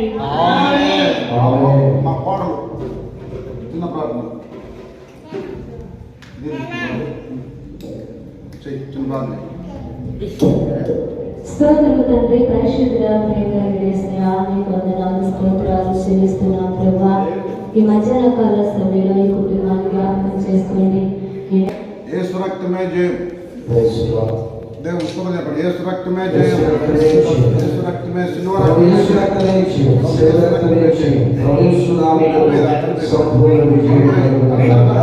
తండ్రి. మా కోడలు చిన్న ప్రార్థన చిన్న ప్రార్థన. స్తోత్రము తండ్రి, పరిశుద్ధుడా, ప్రేమ స్నేహాన్ని వందనాలు స్తోత్రాలు చెల్లిస్తున్నాం ప్రభా. ఈ మధ్యాహ్న కాల సమయంలో ఈ కుటుంబాన్ని జ్ఞాపకం చేసుకోండి. యేసు రక్తమే జయం. దేవుని స్తోత్రం చెప్పండి. యేసు రక్తమే జయం. యేసు రక్తమే సిలువ రక్తమే జయం. యేసు రక్తమే జయం. యేసు నామములో సంపూర్ణ విజయం కలుగుగాక.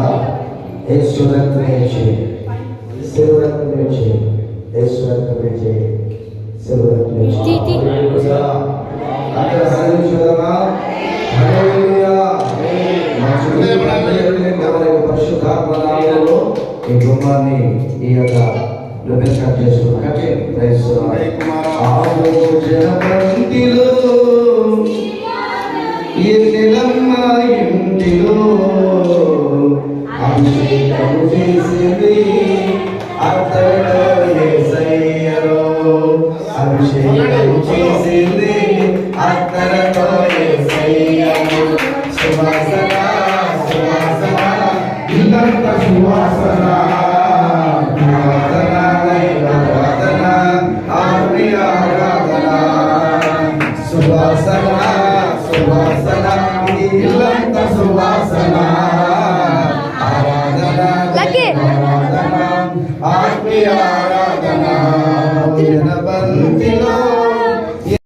యేసు రక్తమే జయం. సిలువ రక్తమే జయం. యేసు రక్తమే జయం. సిలువ రక్తమే జయం. హల్లెలూయా. హల్లెలూయా. హల్లెలూయా. పరిశుద్ధాత్మ నామములో ఈ గుమ్మాన్ని ఈ యొక్క స్టార్ట్ చేసుకున్నాం. జనపంతిలో ఎన్నెలమ్మ ఇంటిలో అభిషేకం చేసింది అత్తలో యేసయ్యలో. అభిషేకం చేసింది అత్తలతో యేసయ్యలో. సువాసన సువాసన ఇల్లంత సువాసన సువాసన సువాసన ఇల్లంత సువాసన ఆరాధన ఆరాధన ఆత్మీయ